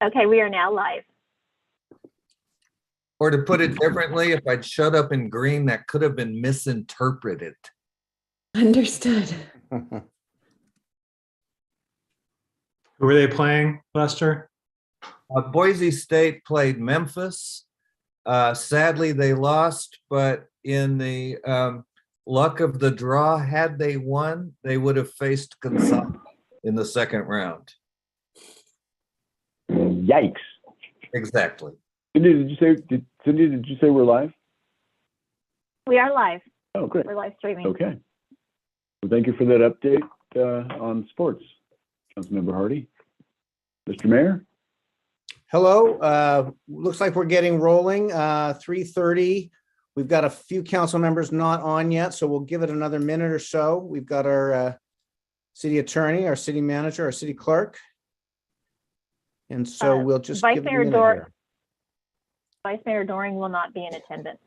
Okay, we are now live. Or to put it differently, if I'd showed up in green, that could have been misinterpreted. Understood. Who were they playing, Lester? Boise State played Memphis. Sadly, they lost, but in the luck of the draw, had they won, they would have faced Gonzaga in the second round. Yikes. Exactly. Cindy, did you say we're live? We are live. Oh, great. We're live streaming. Okay. Well, thank you for that update on sports, Councilmember Hardy. Mr. Mayor? Hello, looks like we're getting rolling, 3:30. We've got a few council members not on yet, so we'll give it another minute or so. We've got our city attorney, our city manager, our city clerk. And so we'll just give it a minute here. Vice Mayor Doring will not be in attendance.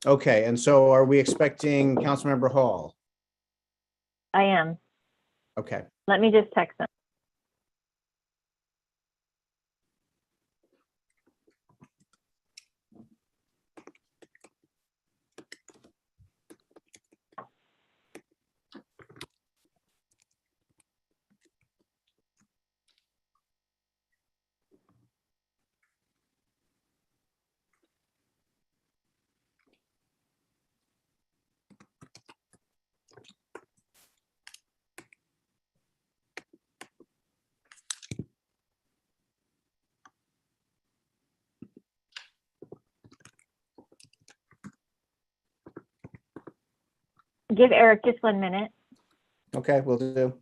Okay, and so are we expecting Councilmember Hall? I am. Okay. Let me just text them. Give Eric just 1 minute. Okay, we'll do.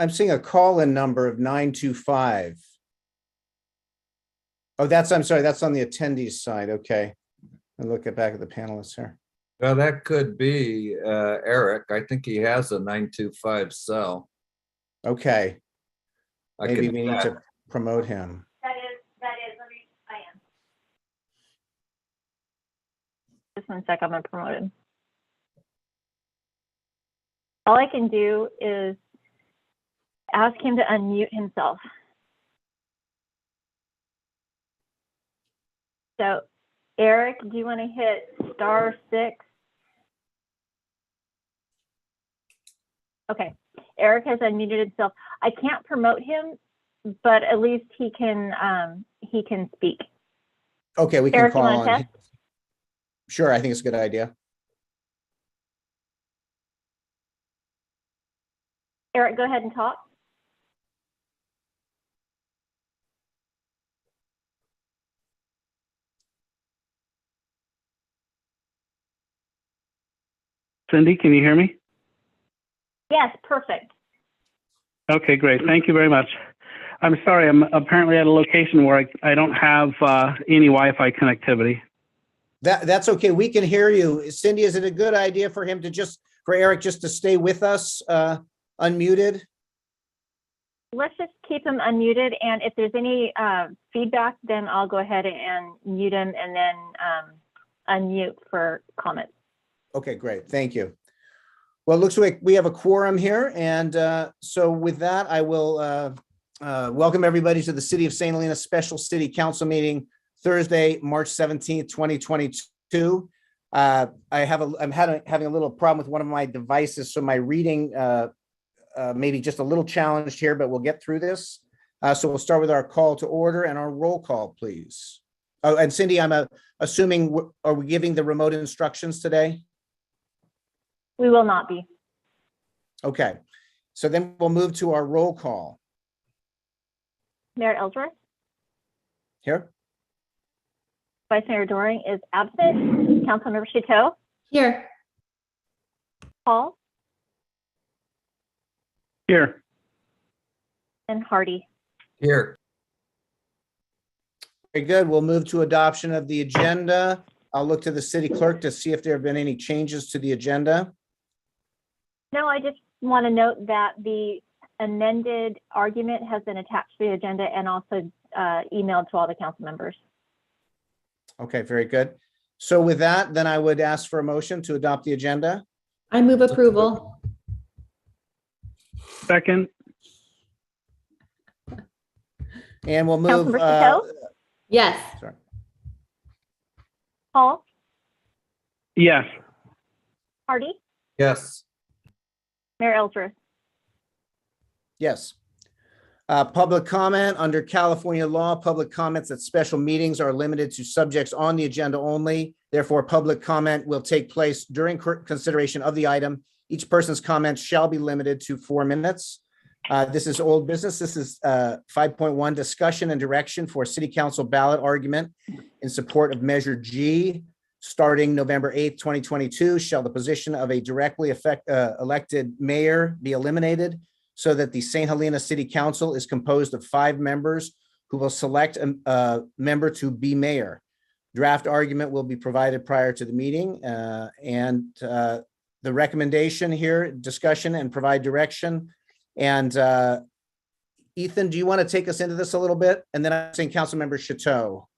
I'm seeing a call-in number of 925. Oh, I'm sorry, that's on the attendees side. Okay. I'll look back at the panelists here. Well, that could be Eric. I think he has a 925 cell. Okay. I Maybe can we need to promote him. That is, I am. Just 1 sec, I'm gonna promote him. All I can do is ask him to unmute himself. So, Eric, do you want to hit *6? Okay, Eric has unmuted himself. I can't promote him, but at least he can speak. Okay, we can Eric, you call wanna on. test? Sure, I think it's a good idea. Eric, go ahead and talk. Cindy, can you hear me? Yes, perfect. Okay, great. Thank you very much. I'm sorry, I'm apparently at a location where I don't have any Wi-Fi connectivity. That's okay. We can hear you. Cindy, is it a good idea for Eric just to stay with us, unmuted? Let's just keep him unmuted, and if there's any feedback, then I'll go ahead and mute him and then unmute for comments. Okay, great. Thank you. Well, it looks like we have a quorum here. And so with that, I will welcome everybody to the City of St. Helena Special City Council meeting Thursday, March 17th, 2022. I'm having a little problem with one of my devices, so my reading maybe just a little challenged here, but we'll get through this. So we'll start with our call to order and our roll call, please. Oh, and Cindy, I'm assuming, are we giving the remote instructions today? We will not be. Okay, so then we'll move to our roll call. Mayor Ellsworth, Here? Vice Mayor Doring is absent. Councilmember Chateau, Here. Paul, Here. and Hardy. Here. Very good. We'll move to adoption of the agenda. I'll look to the city clerk to see if there have been any changes to the agenda. No, I just want to note that the amended argument has been attached to the agenda and also emailed to all the council members. Okay, very good. So with that, then I would ask for a motion to adopt the agenda. I move approval. Second. And we'll move. Councilmember Chateau, Yes. Sorry. Paul, Yes. Hardy, Yes. Mayor Ellsworth. Yes. Public comment under California law, public comments at special meetings are limited to subjects on the agenda only. Therefore, public comment will take place during consideration of the item. Each person's comment shall be limited to 4 minutes. This is old business. This is 5.1, discussion and direction for city council ballot argument in support of Measure G. Starting November 8th, 2022, shall the position of a directly elected mayor be eliminated so that the St. Helena City Council is composed of 5 members who will select a member to be mayor. Draft argument will be provided prior to the meeting, and the recommendation here, discussion and provide direction. And Ethan, do you want to take us into this a little bit? And then I'm saying Councilmember Chateau.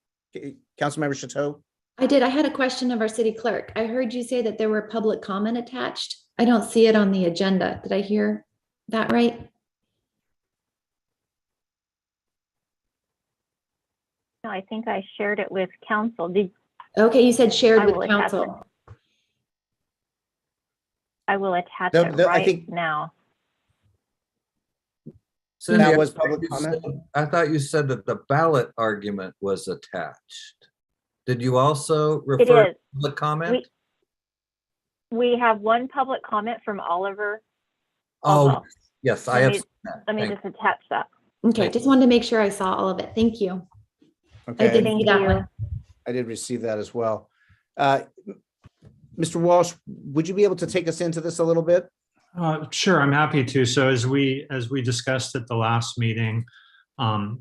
Councilmember Chateau? I did. I had a question of our city clerk. I heard you say that there were public comment attached. I don't see it on the agenda. Did I hear that right? No, I think I shared it with council. Okay, you said shared I with will attach council. I will attach No, it no, I right think- now. Cindy, That was I thought public you comment? said- I thought you said that the ballot argument was attached. Did you also It refer is. to the comment? We have one public comment from Oliver. Oh, Although, yes, I let have. me- seen that. Let me Thank just attach that. Okay, Thank just wanted to make sure I saw all of it. Thank you. I Okay, did Thank see that you. one. I did receive that as well. Mr. Walsh, would you be able to take us into this a little bit? Sure, I'm happy to. So as we discussed at the last meeting,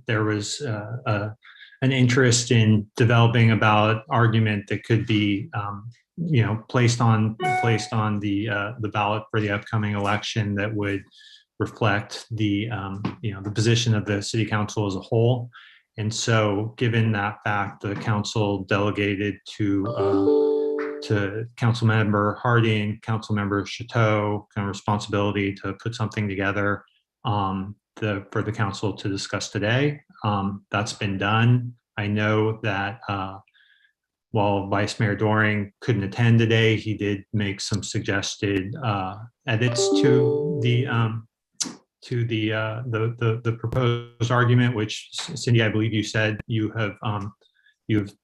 there was an interest in developing a ballot argument that could be, placed on the ballot for the upcoming election that would reflect the position of the city council as a whole. And so, given that fact, the council delegated to Councilmember Hardy and Councilmember Chateau kind of responsibility to put something together for the council to discuss today. That's been done. I know that while Vice Mayor Doring couldn't attend today, he did make some suggested edits to the proposed argument, which Cindy, I believe you said you've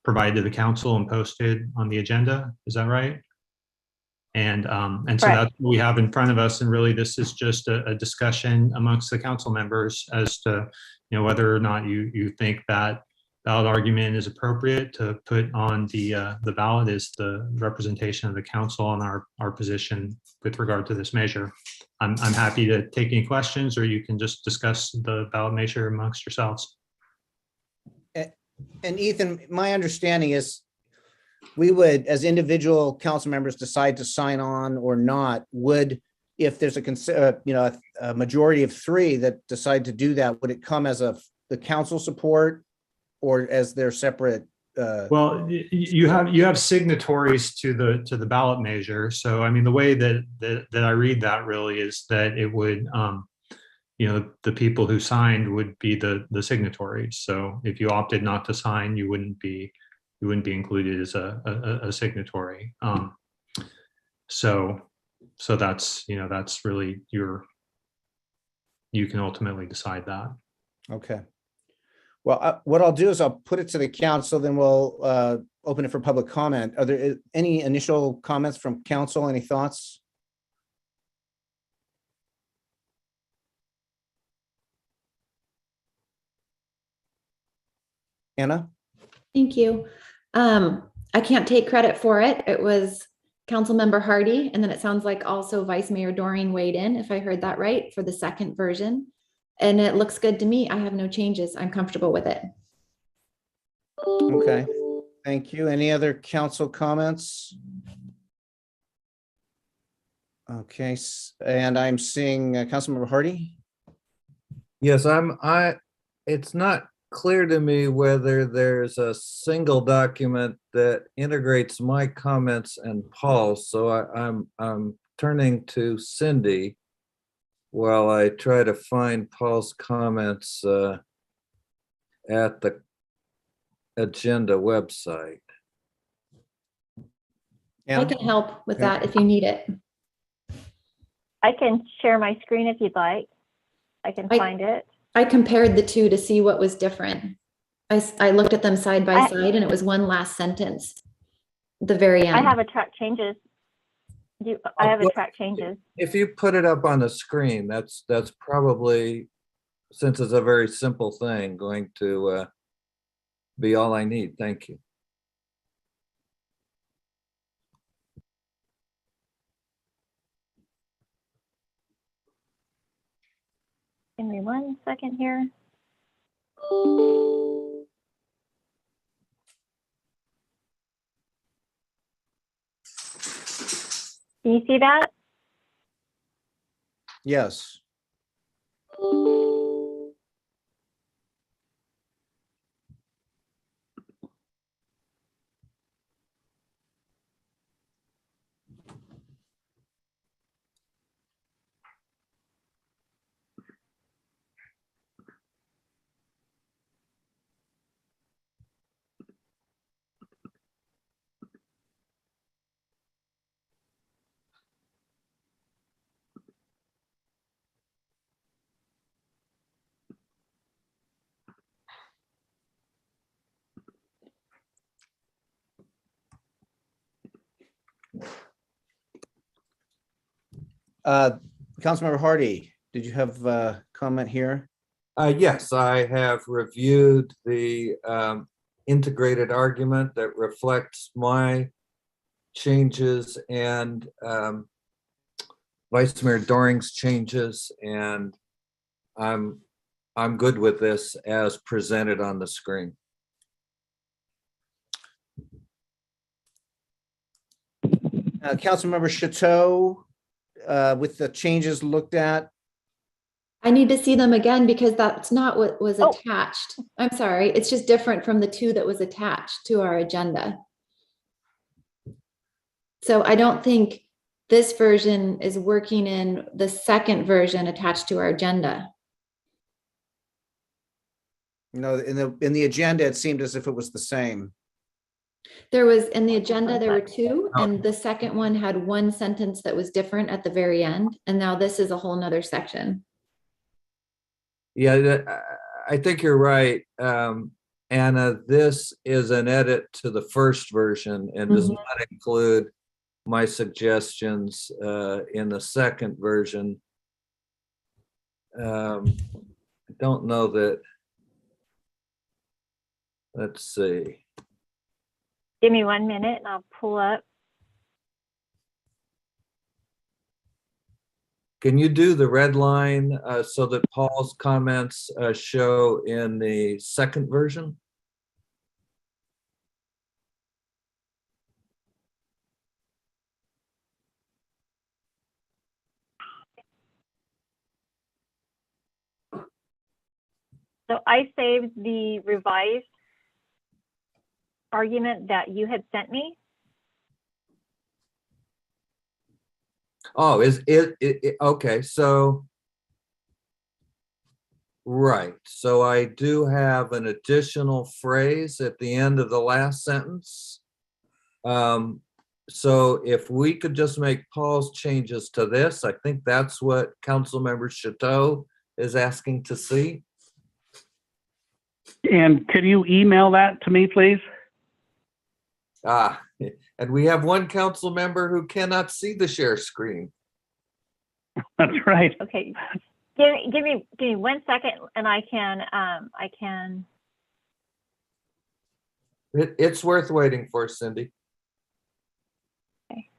provided to the council and posted on the agenda. Is that right? And so Correct. that's what we have in front of us. And really, this is just a discussion amongst the council members as to whether or not you think that ballot argument is appropriate to put on the ballot is the representation of the council on our position with regard to this measure. I'm happy to take any questions, or you can just discuss the ballot measure amongst yourselves. And Ethan, my understanding is we would, as individual council members, decide to sign on or not. Would, if there's a majority of 3 that decide to do that, would it come as the council support or as their separate? Well, you have signatories to the ballot measure. So I mean, the way that I read that really is that it would the people who signed would be the signatories. So if you opted not to sign, you wouldn't be included as a signatory. So that's, that's really you can ultimately decide that. Okay. Well, what I'll do is I'll put it to the council, then we'll open it for public comment. Are there any initial comments from council? Any thoughts? Anna? Thank you. I can't take credit for it. It was Councilmember Hardy, and then it sounds like also Vice Mayor Doring weighed in, if I heard that right, for the second version. And it looks good to me. I have no changes. I'm comfortable with it. Okay, thank you. Any other council comments? Okay, and I'm seeing Councilmember Hardy. Yes, it's not clear to me whether there's a single document that integrates my comments and Paul's. So I'm turning to Cindy while I try to find Paul's comments at the agenda website. I can help with that if you need it. I can share my screen if you'd like. I can find it. I compared the two to see what was different. I looked at them side by side, and it was one last sentence, the very end. I have a track changes. I have a track changes. If you put it up on the screen, that's probably, since it's a very simple thing, going to be all I need. Thank you. Give me 1 second here. Can you see that? Yes. Councilmember Hardy, did you have a comment here? Yes, I have reviewed the integrated argument that reflects my changes and Vice Mayor Doring's changes, and I'm good with this as presented on the screen. Councilmember Chateau, with the changes looked at. I need to see them again because that's not what was attached. I'm sorry. It's just different from the two that was attached to our agenda. So I don't think this version is working in the second version attached to our agenda. No, in the agenda, it seemed as if it was the same. There was, in the agenda, there were two, and the second one had one sentence that was different at the very end. And now this is a whole nother section. Yeah, I think you're right, Anna. This is an edit to the first version and does not include my suggestions in the second version. I don't know that. Let's see. Give me 1 minute and I'll pull up. Can you do the red line so that Paul's comments show in the second version? So I saved the revised argument that you had sent me. Oh, is it okay? So Right. So I do have an additional phrase at the end of the last sentence. So if we could just make Paul's changes to this, I think that's what Councilmember Chateau is asking to see. And could you email that to me, please? And we have one council member who cannot see the share screen. That's right. Okay. Give me 1 second and I can. It's worth waiting for, Cindy. Okay.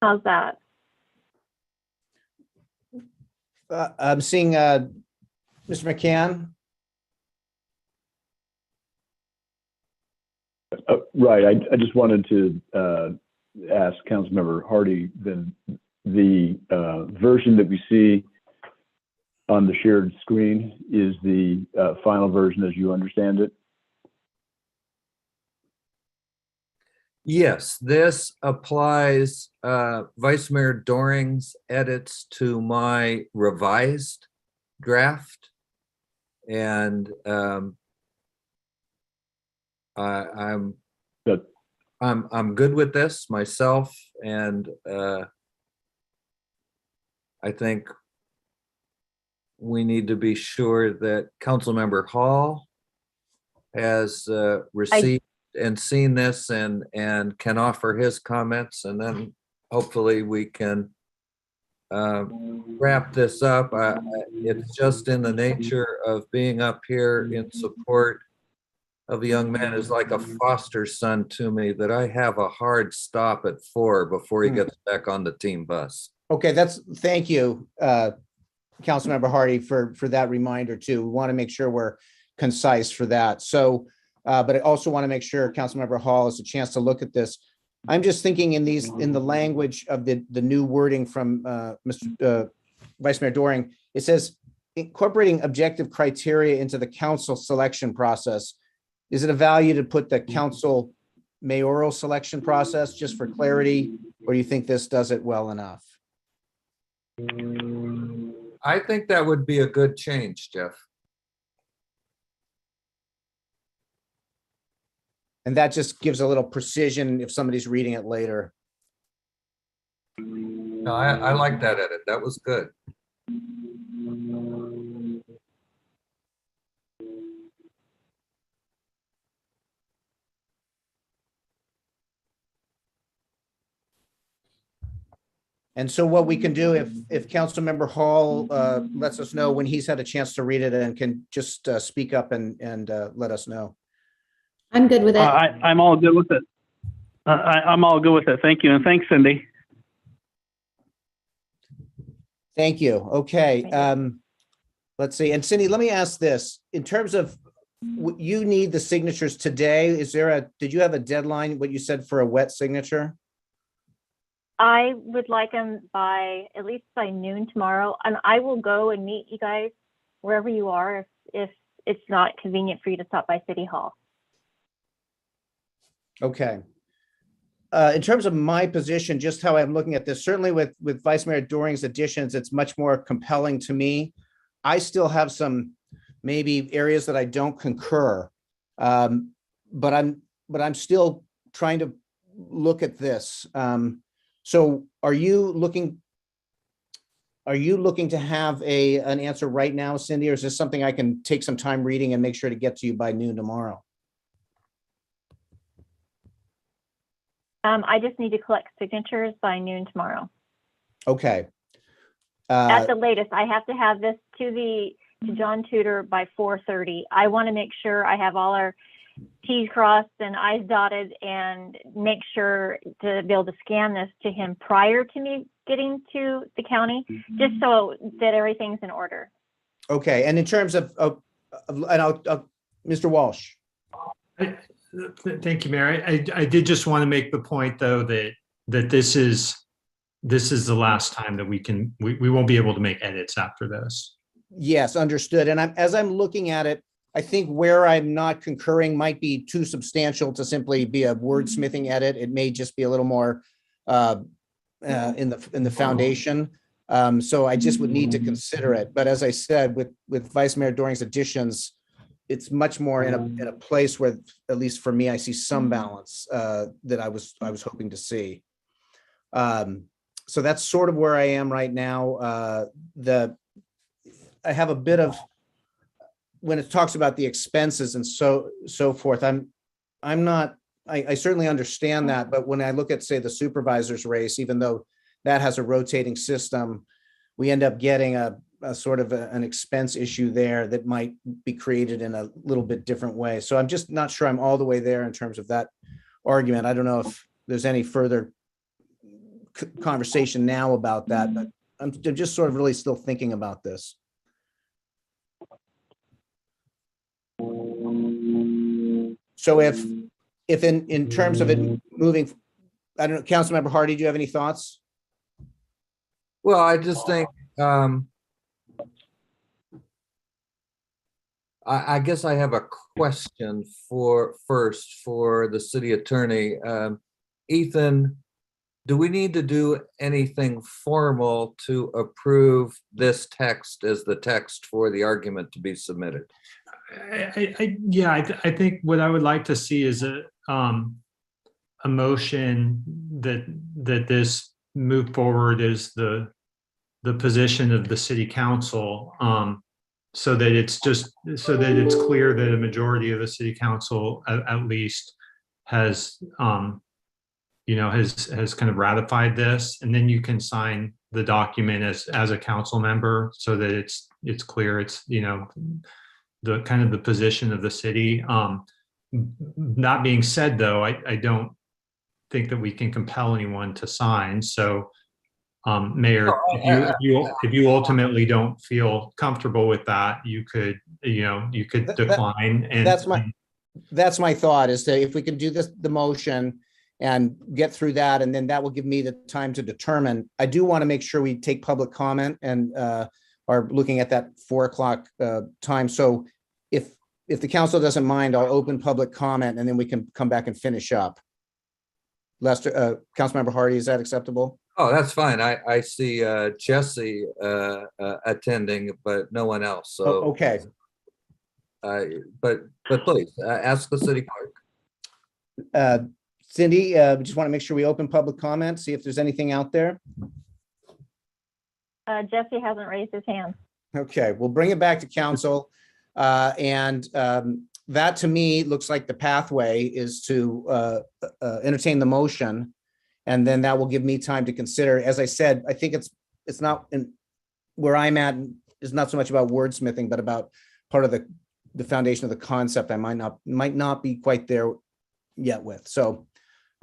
How's that? I'm seeing Mr. McCann. Right. I just wanted to ask Councilmember Hardy, then the version that we see on the shared screen is the final version as you understand it? Yes, this applies Vice Mayor Doring's edits to my revised draft. And I'm good with this myself, and I think we need to be sure that Councilmember Hall has received and seen this and can offer his comments, and then hopefully we can wrap this up. It's just in the nature of being up here in support of a young man is like a foster son to me, that I have a hard stop at 4 before he gets back on the team bus. Okay, thank you, Councilmember Hardy, for that reminder too. We want to make sure we're concise for that. So, but I also want to make sure Councilmember Hall has a chance to look at this. I'm just thinking in the language of the new wording from Vice Mayor Doring. It says incorporating objective criteria into the council selection process. Is it a value to put the council mayoral selection process just for clarity, or do you think this does it well enough? I think that would be a good change, Jeff. And that just gives a little precision if somebody's reading it later. No, I like that edit. That was good. And so what we can do, if Councilmember Hall lets us know when he's had a chance to read it and can just speak up and let us know. I'm good with it. I'm all good with it. I'm all good with it. Thank you. And thanks, Cindy. Thank you. Okay. Let's see. And Cindy, let me ask this. In terms of, you need the signatures today. Did you have a deadline, what you said for a wet signature? I would like them at least by noon tomorrow, and I will go and meet you guys wherever you are if it's not convenient for you to stop by City Hall. Okay. In terms of my position, just how I'm looking at this, certainly with Vice Mayor Doring's additions, it's much more compelling to me. I still have some maybe areas that I don't concur. But I'm still trying to look at this. So are you looking to have an answer right now, Cindy, or is this something I can take some time reading and make sure to get to you by noon tomorrow? I just need to collect signatures by noon tomorrow. Okay. At the latest, I have to have this to John Tudor by 4:30. I want to make sure I have all our T's crossed and I's dotted, and make sure to be able to scan this to him prior to me getting to the county, just so that everything's in order. Okay. And in terms of Mr. Walsh. Thank you, Mayor. I did just want to make the point, though, that this is the last time that we won't be able to make edits after this. Yes, understood. And as I'm looking at it, I think where I'm not concurring might be too substantial to simply be a wordsmithing edit. It may just be a little more in the foundation. So I just would need to consider it. But as I said, with Vice Mayor Doring's additions, it's much more in a place where, at least for me, I see some balance that I was hoping to see. So that's sort of where I am right now. I have a bit of, when it talks about the expenses and so forth, I certainly understand that, but when I look at, say, the supervisor's race, even though that has a rotating system, we end up getting a sort of an expense issue there that might be created in a little bit different way. So I'm just not sure I'm all the way there in terms of that argument. I don't know if there's any further conversation now about that, but I'm just sort of really still thinking about this. So if in terms of it moving, I don't know, Councilmember Hardy, do you have any thoughts? Well, I just think, I guess I have a question for the city attorney. Ethan, do we need to do anything formal to approve this text as the text for the argument to be submitted? I think what I would like to see is a motion that this move forward is the position of the city council, so that it's clear that a majority of the city council at least has has kind of ratified this, and then you can sign the document as a council member, so that it's clear it's the kind of the position of the city. That being said, though, I don't think that we can compel anyone to sign. So, Mayor, if you ultimately don't feel comfortable with that, you could decline. And that's my thought, is that if we can do the motion and get through that, and then that will give me the time to determine. I do want to make sure we take public comment and are looking at that 4 o'clock time. So if the council doesn't mind, I'll open public comment and then we can come back and finish up. Lester, Councilmember Hardy, is that acceptable? Oh, that's fine. I see Jesse attending, but no one else. So okay. But please ask the city clerk. Cindy, we just want to make sure we open public comment, see if there's anything out there. Jesse hasn't raised his hand. Okay, we'll bring it back to council. And that to me looks like the pathway is to entertain the motion. And then that will give me time to consider. As I said, I think it's not where I'm at is not so much about wordsmithing, but about part of the foundation of the concept I might not be quite there yet with. So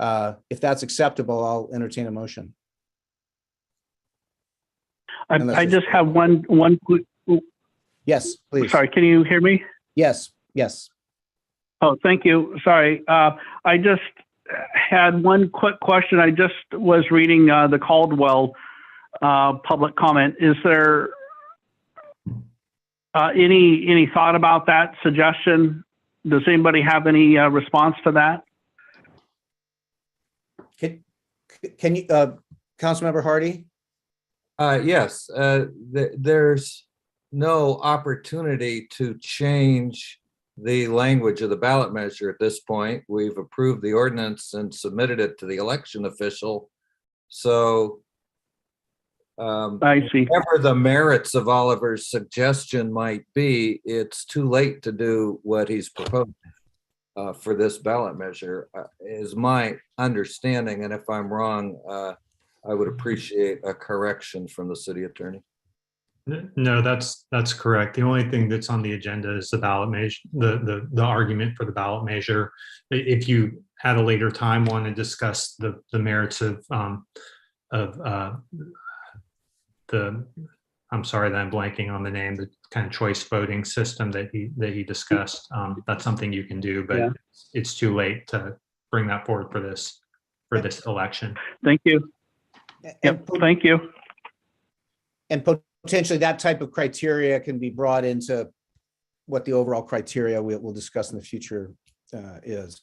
if that's acceptable, I'll entertain a motion. I just have one quick. Yes, please. Sorry, can you hear me? Yes. Oh, thank you. Sorry. I just had one quick question. I just was reading the Caldwell public comment. Is there any thought about that suggestion? Does anybody have any response to that? Can you, Councilmember Hardy? Yes, there's no opportunity to change the language of the ballot measure at this point. We've approved the ordinance and submitted it to the election official. So I see. whatever the merits of Oliver's suggestion might be, it's too late to do what he's proposing for this ballot measure, is my understanding. And if I'm wrong, I would appreciate a correction from the city attorney. No, that's correct. The only thing that's on the agenda is the ballot measure, the argument for the ballot measure. If you at a later time want to discuss the merits of the, I'm sorry that I'm blanking on the name, the kind of choice voting system that he discussed, that's something you can do, but it's too late to bring that forward for this election. Thank you. Yep, thank you. And potentially that type of criteria can be brought into what the overall criteria we'll discuss in the future is.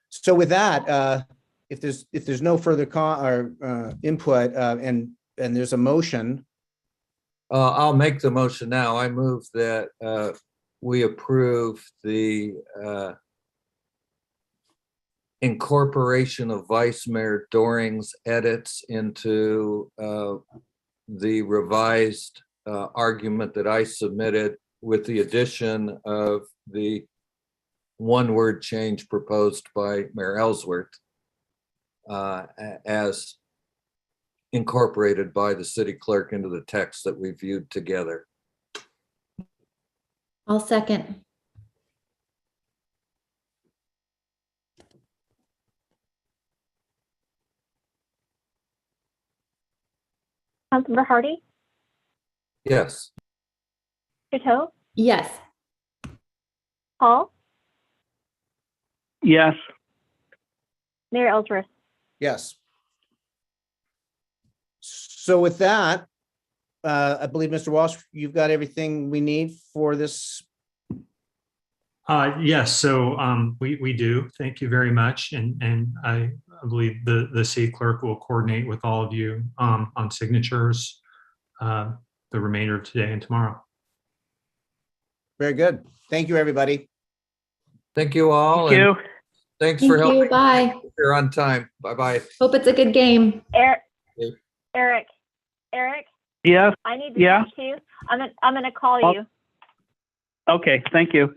So with that, if there's no further input and there's a motion. I'll make the motion now. I move that we approve the incorporation of Vice Mayor Doring's edits into the revised argument that I submitted, with the addition of the one-word change proposed by Mayor Ellsworth as incorporated by the city clerk into the text that we viewed together. I'll second. Councilmember Hardy, Yes. Chateau, Yes. Hall, Yes. Mayor Ellsworth. Yes. So with that, I believe, Mr. Walsh, you've got everything we need for this. Yes, so we do. Thank you very much. And I believe the city clerk will coordinate with all of you on signatures the remainder of today and tomorrow. Very good. Thank you, everybody. Thank you all. Thank you. Thanks Thank for helping. you. Bye. You're on time. Bye-bye. Hope it's a good game. Eric, Yes. I need to Yeah. talk to you. I'm gonna call Oh. you. Okay. Thank you.